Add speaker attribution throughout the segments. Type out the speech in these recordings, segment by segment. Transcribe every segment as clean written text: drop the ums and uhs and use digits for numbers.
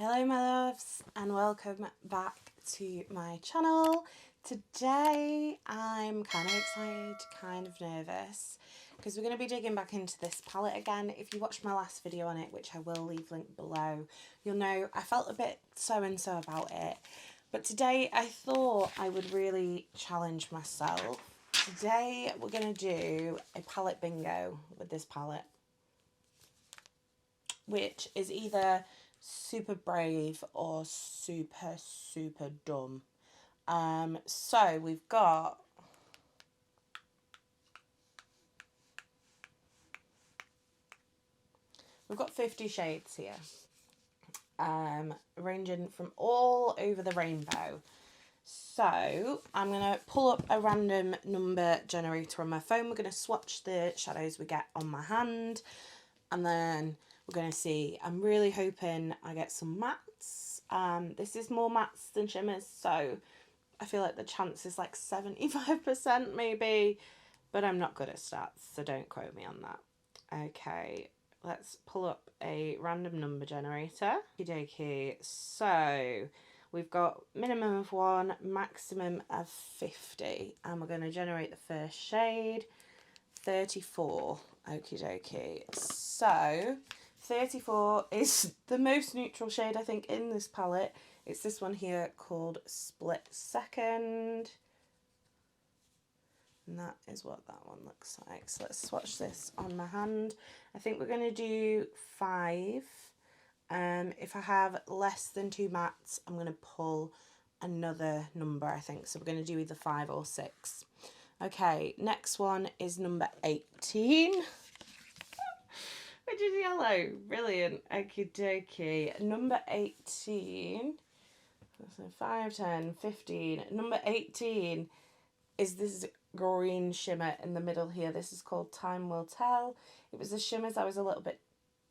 Speaker 1: Hello my loves and welcome back to my channel. Today I'm kind of excited, kind of nervous because we're going to be digging back into this palette again. If you watched my last video on it, which I will leave link below, you'll know I felt a bit so-and-so about it. But today I thought I would really challenge myself. Today we're going to do a palette bingo with this palette, which is either super brave or super dumb. So we've got we've got 50 shades here, ranging from all over the rainbow. So I'm going to pull up a random number generator on my phone. We're going to swatch the shadows we get on my hand, and then we're going to see. I'm really hoping I get some mattes. This is more mattes than shimmers, so I feel like the chance is like 75% maybe, but I'm not good at stats, so don't quote me on that. Okay, let's pull up a random number generator. Okey-dokey. So we've got minimum of 1, maximum of 50, and we're going to generate the first shade, 34. Okie dokie. So 34 is the most neutral shade I think in this palette. It's this one here called Split Second, and that is what that one looks like. So let's swatch this on my hand. I think we're going to do 5. If I have less than 2 mattes, I'm going to pull another number, I think. So we're going to do either 5 or 6. Okay, next one is number 18, which is yellow. Brilliant. Okie dokie. Number 18, so 5, 10, 15. Number 18 is this green shimmer in the middle here. This is called Time Will Tell. It was the shimmers I was a little bit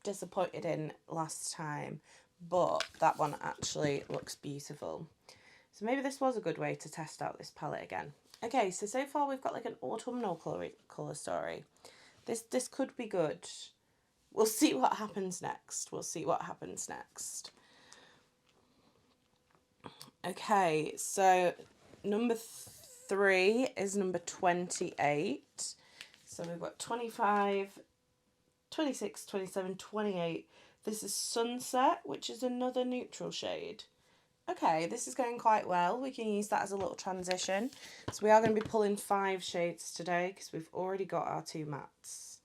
Speaker 1: disappointed in last time, but that one actually looks beautiful. So maybe this was a good way to test out this palette again. Okay, so far we've got like an autumnal colour story. This could be good. We'll see what happens next. We'll see what happens next. Okay, so number 3 is number 28. So we've got 25, 26, 27, 28. This is Sunset, which is another neutral shade. Okay, this is going quite well. We can use that as a little transition. So we are going to be pulling 5 shades today because we've already got our 2 mattes.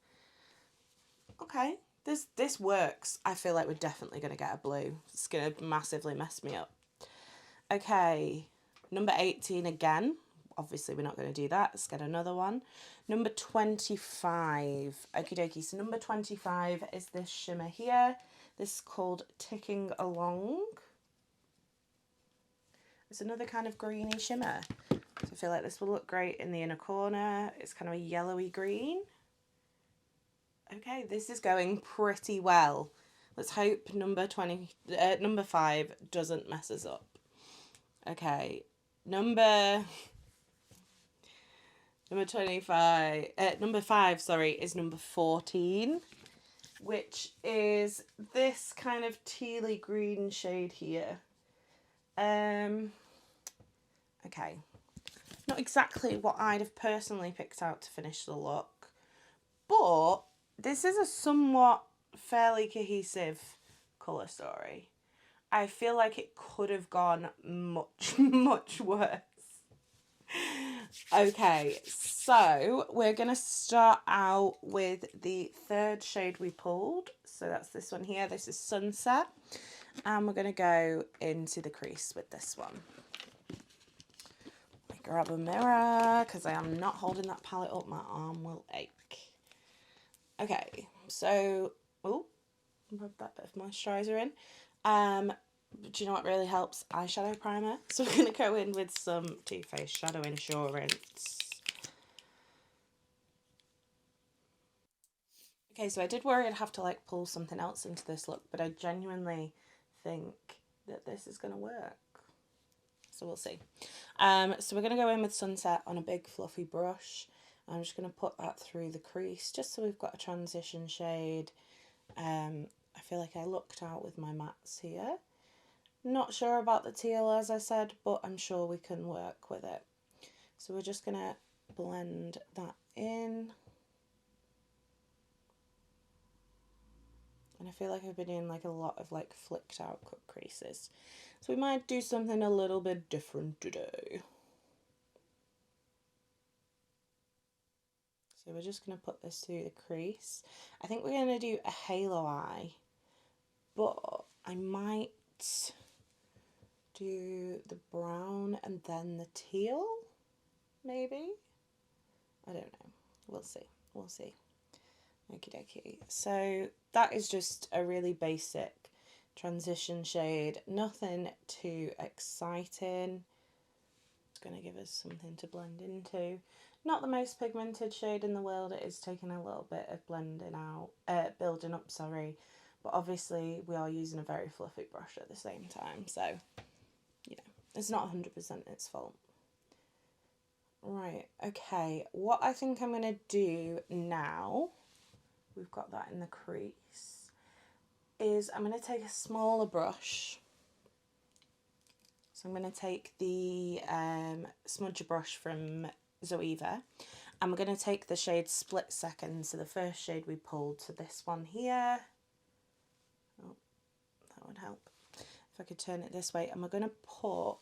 Speaker 1: Okay, this works. I feel like we're definitely going to get a blue. It's going to massively mess me up. Okay, number 18 again. Obviously, we're not going to do that. Let's get another one. Number 25. Okie dokie. So number 25 is this shimmer here. This is called Ticking Along. It's another kind of greeny shimmer. So I feel like this will look great in the inner corner. It's kind of a yellowy green. Okay, this is going pretty well. Let's hope number 5 doesn't mess us up. Okay, number 25, number 5, sorry, is number 14, which is this kind of tealy green shade here. Okay, not exactly what I'd have personally picked out to finish the look, but this is a somewhat fairly cohesive colour story. I feel like it could have gone much worse. Okay, so we're going to start out with the 3rd shade we pulled. So that's this one here. This is Sunset. And we're going to go into the crease with this one. Let me grab a mirror because I am not holding that palette up. My arm will ache. Okay, so, oh, rub that bit of moisturiser in. Do you know what really helps? Eyeshadow primer. So we're going to go in with some Too Faced Shadow Insurance. Okay, so I did worry I'd have to like pull something else into this look, but I genuinely think that this is going to work. So we'll see. So we're going to go in with Sunset on a big fluffy brush. I'm just going to put that through the crease just so we've got a transition shade. I feel like I looked out with my mattes here. Not sure about the teal, as I said, but I'm sure we can work with it. So we're just going to blend that in. And I feel like I've been doing like a lot of like flicked out cut creases. So we might do something a little bit different today. So we're just going to put this through the crease. I think we're going to do a halo eye, but I might do the brown and then the teal, maybe? I don't know. We'll see. We'll see. Okie dokie. So that is just a really basic transition shade. Nothing too exciting. It's going to give us something to blend into. Not the most pigmented shade in the world. It is taking a little bit of building up, sorry. But obviously we are using a very fluffy brush at the same time. So, you know, it's not 100% its fault. Right, okay. What I think I'm going to do now, we've got that in the crease, is I'm going to take a smaller brush. So I'm going to take the smudger brush from Zoeva, and we're going to take the shade Split Second, so the first shade we pulled to this one here. Oh, that would help if I could turn it this way. And we're going to put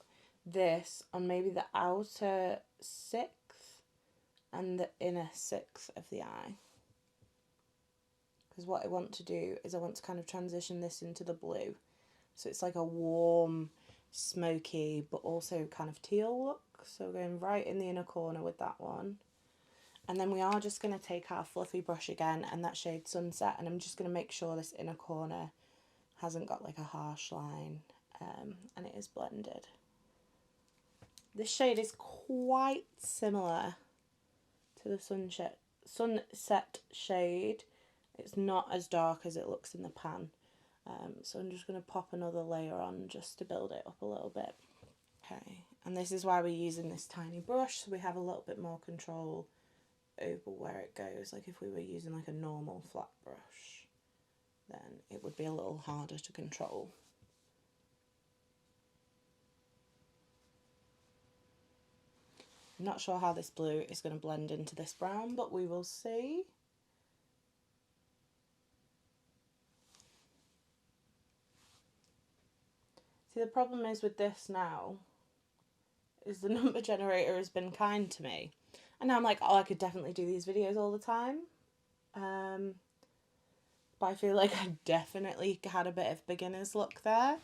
Speaker 1: this on maybe the outer sixth and the inner sixth of the eye. Because what I want to do is I want to kind of transition this into the blue. So it's like a warm, smoky, but also kind of teal look. So we're going right in the inner corner with that one. And then we are just going to take our fluffy brush again and that shade Sunset, and I'm just going to make sure this inner corner hasn't got like a harsh line, and it is blended. This shade is quite similar to the Sunset shade. It's not as dark as it looks in the pan. So I'm just going to pop another layer on just to build it up a little bit. Okay, and this is why we're using this tiny brush, so we have a little bit more control over where it goes. Like if we were using like a normal flat brush, then it would be a little harder to control. I'm not sure how this blue is going to blend into this brown, but we will see. See, the problem is with this now is the number generator has been kind to me. And now I'm like, oh, I could definitely do these videos all the time. But I feel like I definitely had a bit of beginner's luck there.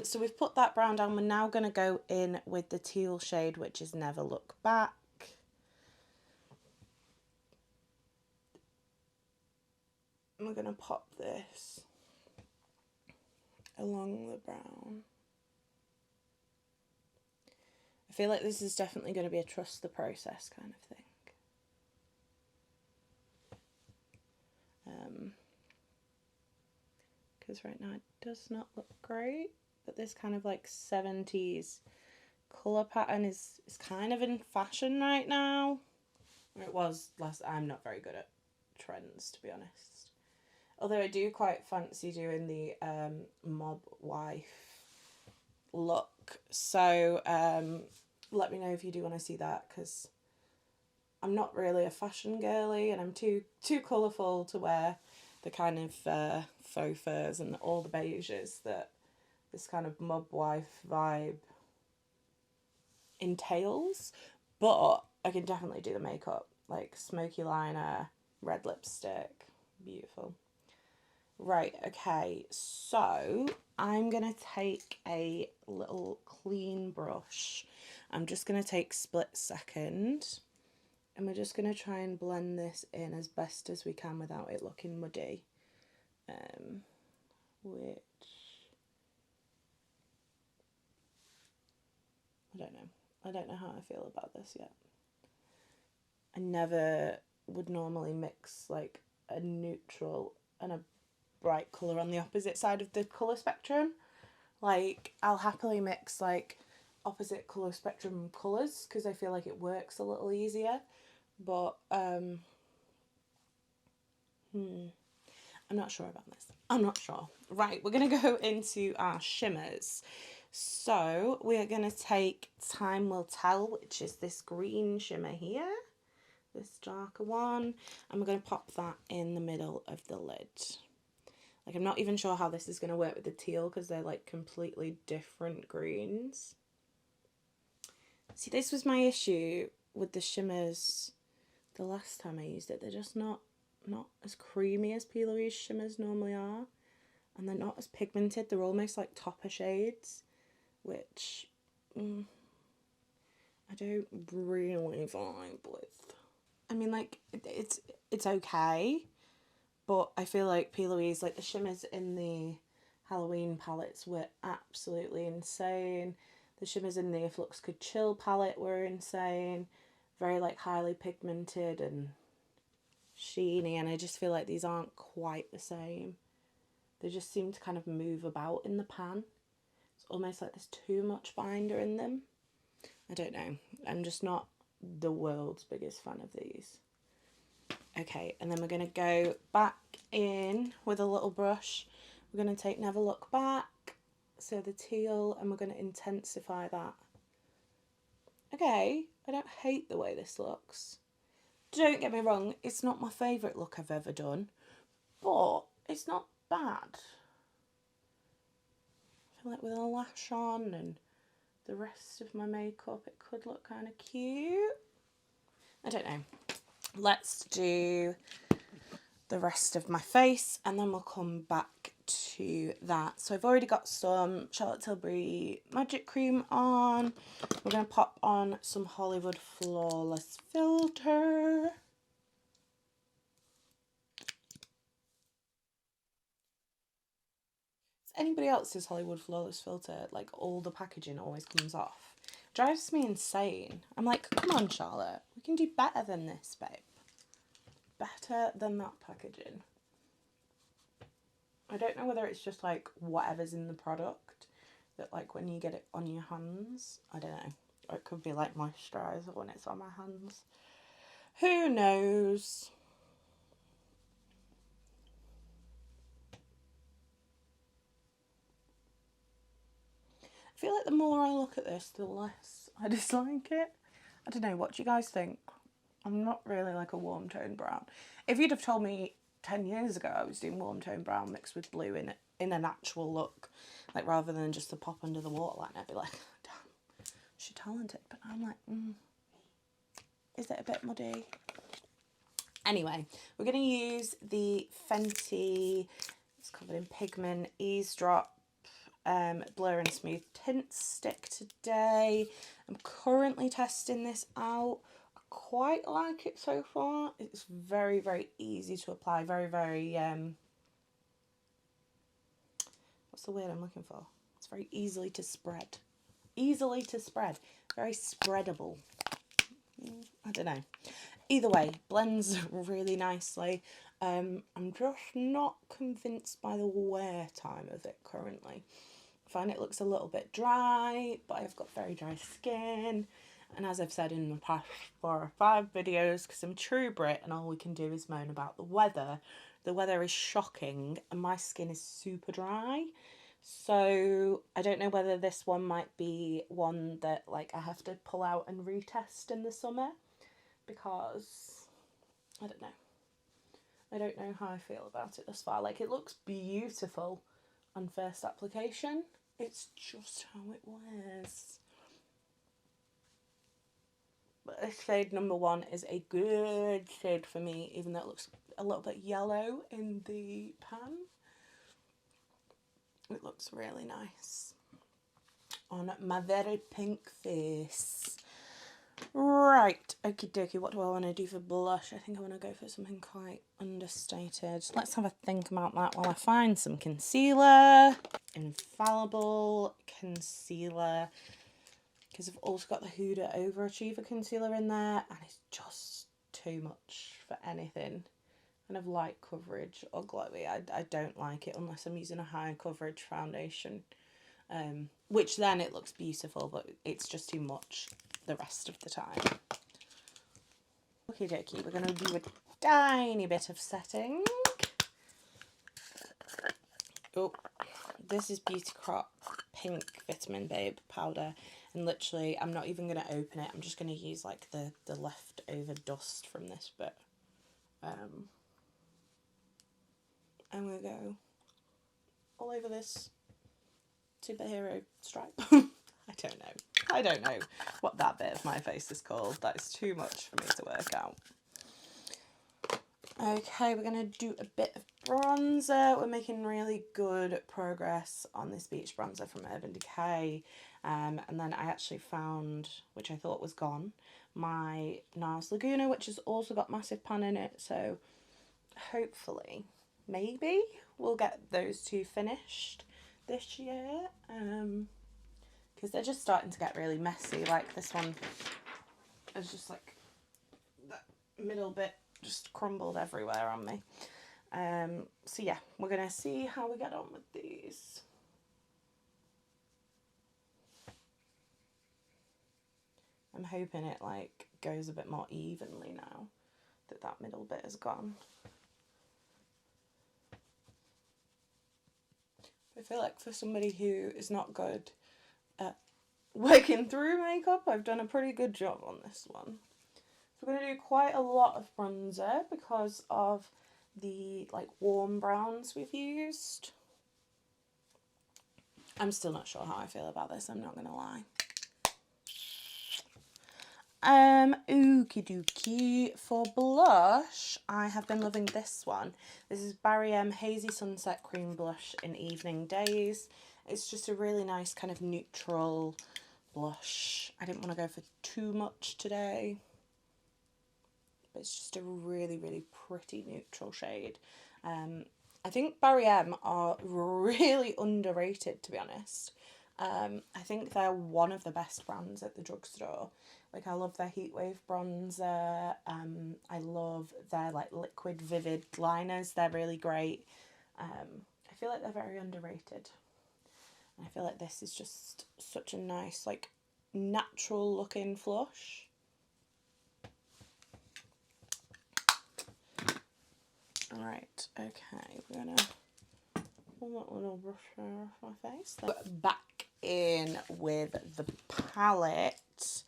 Speaker 1: So we've put that brown down. We're now going to go in with the teal shade, which is Never Look Back. And we're going to pop this along the brown. I feel like this is definitely going to be a trust the process kind of thing. Because right now it does not look great, but this kind of like 70s colour pattern is kind of in fashion right now. Or it was last. I'm not very good at trends, to be honest. Although I do quite fancy doing the mob wife look. So let me know if you do want to see that, because I'm not really a fashion girly and I'm too colourful to wear the kind of faux furs and all the beiges that this kind of mob wife vibe entails. But I can definitely do the makeup, like smoky liner, red lipstick, beautiful. Right, okay, so I'm going to take a little clean brush. I'm just going to take Split Second, and we're just going to try and blend this in as best as we can without it looking muddy. Which, I don't know how I feel about this yet. I never would normally mix like a neutral and a bright colour on the opposite side of the colour spectrum. Like, I'll happily mix like opposite colour spectrum colours because I feel like it works a little easier. But I'm not sure about this. I'm not sure. Right, we're going to go into our shimmers. So we're going to take Time Will Tell, which is this green shimmer here, this darker one, and we're going to pop that in the middle of the lid. Like, I'm not even sure how this is going to work with the teal because they're like completely different greens. See, this was my issue with the shimmers the last time I used it. They're just not as creamy as PLouise shimmers normally are, and they're not as pigmented. They're almost like topper shades, which I don't really vibe with. I mean, like, it's okay, but I feel like PLouise, like the shimmers in the Halloween palettes were absolutely insane. The shimmers in the If Looks Could Chill palette were insane. Very like highly pigmented and sheeny, and I just feel like these aren't quite the same. They just seem to kind of move about in the pan. It's almost like there's too much binder in them. I don't know. I'm just not the world's biggest fan of these. Okay, and then we're going to go back in with a little brush. We're going to take Never Look Back, so the teal, and we're going to intensify that. Okay, I don't hate the way this looks. Don't get me wrong, it's not my favourite look I've ever done, but it's not bad. I feel like with a lash on and the rest of my makeup, it could look kind of cute. I don't know. Let's do the rest of my face and then we'll come back to that. So I've already got some Charlotte Tilbury Magic Cream on. We're going to pop on some Hollywood Flawless Filter. It's anybody else's Hollywood Flawless Filter, like all the packaging always comes off. Drives me insane. I'm like, come on Charlotte, we can do better than this, babe. Better than that packaging. I don't know whether it's just like whatever's in the product that like when you get it on your hands, I don't know. Or it could be like moisturiser when it's on my hands. Who knows? I feel like the more I look at this, the less I dislike it. I don't know, what do you guys think? I'm not really like a warm tone brown. If you'd have told me 10 years ago I was doing warm tone brown mixed with blue in an actual look, like rather than just the pop under the waterline, I'd be like, damn, she's talented. But I'm like, is it a bit muddy? Anyway, we're going to use the Fenty, it's covered in pigment, Eavesdrop Blur and Smooth Tint Stick today. I'm currently testing this out. I quite like it so far. It's very, very easy to apply. Very, very, what's the word I'm looking for? It's very easily to spread. Easily to spread. Very spreadable. I don't know. Either way, blends really nicely. I'm just not convinced by the wear time of it currently. I find it looks a little bit dry, but I've got very dry skin. And as I've said in the past 4 or 5 videos, because I'm true Brit and all we can do is moan about the weather is shocking and my skin is super dry. So I don't know whether this one might be one that like I have to pull out and retest in the summer, because I don't know. I don't know how I feel about it thus far. Like, it looks beautiful on first application. It's just how it wears. But this shade number 1 is a good shade for me, even though it looks a little bit yellow in the pan. It looks really nice on my very pink face. Right, okie dokie, what do I want to do for blush? I think I want to go for something quite understated. Let's have a think about that while I find some concealer. Infallible concealer. Because I've also got the Huda Overachiever concealer in there, and it's just too much for anything kind of light coverage or glowy. I don't like it unless I'm using a high coverage foundation, which then it looks beautiful, but it's just too much the rest of the time. Okay dokie, we're going to do a tiny bit of setting. this is Beauty Crop Pink Vitamin Babe powder, and literally I'm not even going to open it. I'm just going to use like the leftover dust from this bit. I'm going to go all over this superhero stripe. I don't know what that bit of my face is called. That is too much for me to work out. Okay, we're going to do a bit of bronzer. We're making really good progress on this beach bronzer from Urban Decay. And then I actually found, which I thought was gone, my NARS Laguna, which has also got Massive Pan in it. So hopefully, maybe, we'll get those two finished this year. Because they're just starting to get really messy. Like this one is just like that middle bit just crumbled everywhere on me. So yeah, we're gonna see how we get on with these. I'm hoping it like goes a bit more evenly now that that middle bit is gone. I feel like for somebody who is not good at working through makeup, I've done a pretty good job on this one. So we're going to do quite a lot of bronzer because of the like warm browns we've used. I'm still not sure how I feel about this, I'm not going to lie. Okie dokie. For blush, I have been loving this one. This is Barry M Hazy Sunset Cream Blush in Evening Days. It's just a really nice kind of neutral blush. I didn't want to go for too much today. But it's just a really, really pretty neutral shade. I think Barry M are really underrated, to be honest. I think they're one of the best brands at the drugstore. Like, I love their Heatwave bronzer. I love their like liquid vivid liners. They're really great. I feel like they're very underrated. And I feel like this is just such a nice, like, natural looking flush. Alright, okay, we're gonna pull that little brush hair off my face. Back in with the palette.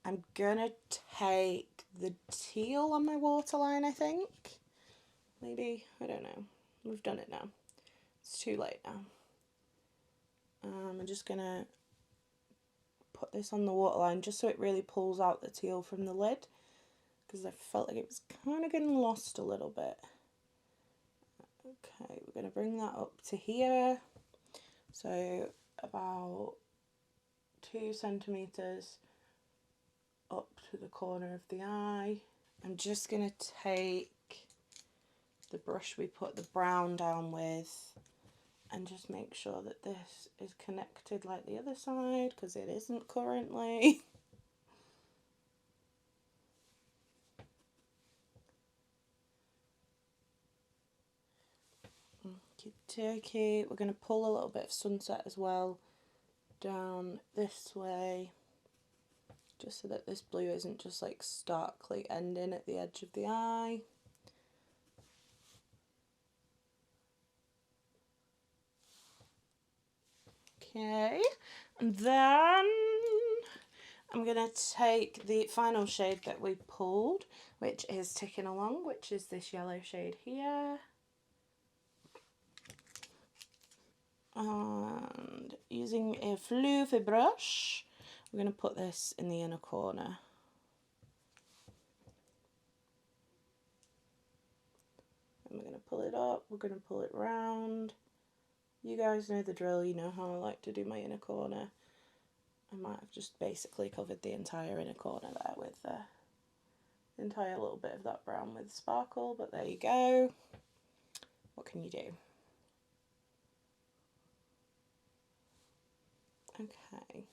Speaker 1: I'm gonna take the teal on my waterline, I think. Maybe, I don't know. We've done it now. It's too late now. I'm just gonna put this on the waterline just so it really pulls out the teal from the lid, because I felt like it was kind of getting lost a little bit. Okay, we're going to bring that up to here, so about 2 centimetres up to the corner of the eye. I'm just going to take the brush we put the brown down with and just make sure that this is connected like the other side, because it isn't currently. Okay, we're going to pull a little bit of Sunset as well down this way, just so that this blue isn't just like starkly ending at the edge of the eye. Okay, and then I'm going to take the final shade that we pulled, which is ticking along, which is this yellow shade here. And using a fluffy brush, we're going to put this in the inner corner. And we're going to pull it up, we're going to pull it round. You guys know the drill, you know how I like to do my inner corner. I might have just basically covered the entire inner corner there with the entire little bit of that brown with sparkle, but there you go. What can you do? Okay.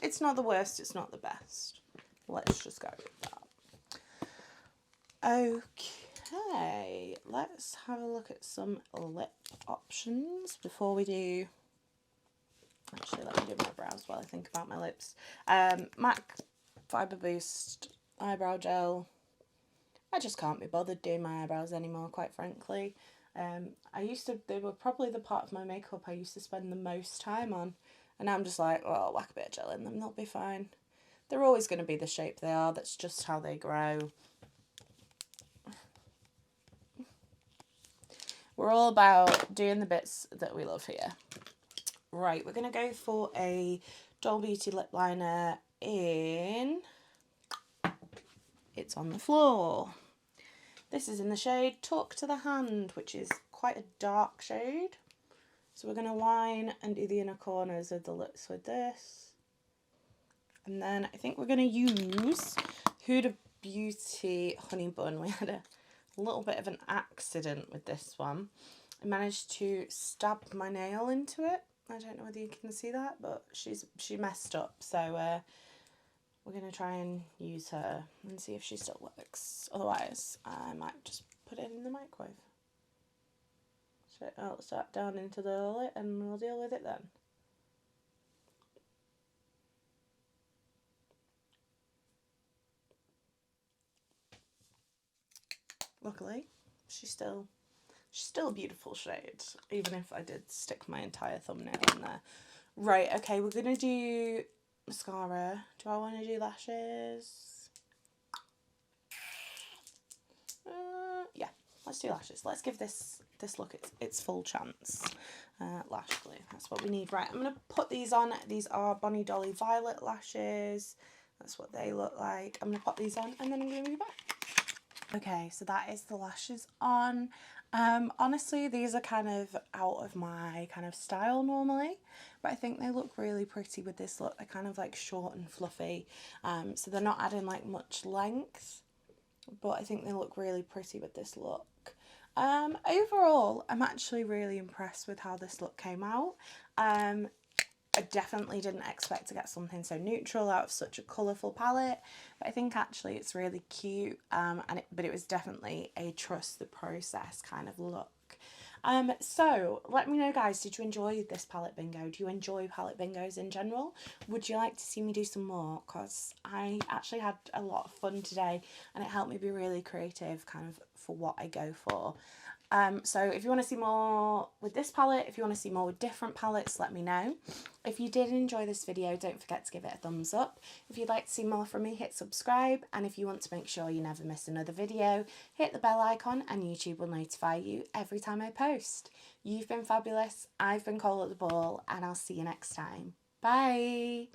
Speaker 1: It's not the worst, it's not the best. Let's just go with that. Okay, let's have a look at some lip options before we do. Actually, let me do my brows while I think about my lips. MAC Fibre Boost Eyebrow Gel. I just can't be bothered doing my eyebrows anymore, quite frankly. They were probably the part of my makeup I used to spend the most time on. And now I'm just like, well, whack a bit of gel in them, they'll be fine. They're always going to be the shape they are. That's just how they grow. We're all about doing the bits that we love here. Right, we're going to go for a Doll Beauty lip liner in It's on the Floor. This is in the shade Talk to the Hand, which is quite a dark shade. So we're going to line and do the inner corners of the lips with this. And then I think we're going to use Huda Beauty Honey Bun. We had a little bit of an accident with this one. I managed to stab my nail into it. I don't know whether you can see that, but she messed up. So we're going to try and use her and see if she still works. Otherwise, I might just put it in the microwave. So I'll start down into the lid and we'll deal with it then. Luckily, she's still a beautiful shade, even if I did stick my entire thumbnail in there. Right, okay, we're going to do mascara. Do I want to do lashes? Yeah, let's do lashes. Let's give this look its full chance. Lash glue, that's what we need. Right, I'm going to put these on. These are Bonnie Dolly Violet lashes. That's what they look like. I'm going to pop these on and then I'm going to be back. Okay, so that is the lashes on. Honestly, these are kind of out of my kind of style normally, but I think they look really pretty with this look. They're kind of like short and fluffy, so they're not adding like much length, but I think they look really pretty with this look. Overall, I'm actually really impressed with how this look came out. I definitely didn't expect to get something so neutral out of such a colourful palette, but I think actually it's really cute, but it was definitely a trust the process kind of look. So let me know, guys, did you enjoy this palette bingo? Do you enjoy palette bingos in general? Would you like to see me do some more? Because I actually had a lot of fun today and it helped me be really creative kind of for what I go for. So if you want to see more with this palette, if you want to see more with different palettes, let me know. If you did enjoy this video, don't forget to give it a thumbs up. If you'd like to see more from me, hit subscribe. And if you want to make sure you never miss another video, hit the bell icon and YouTube will notify you every time I post. You've been fabulous. I've been Coleoftheball and I'll see you next time. Bye!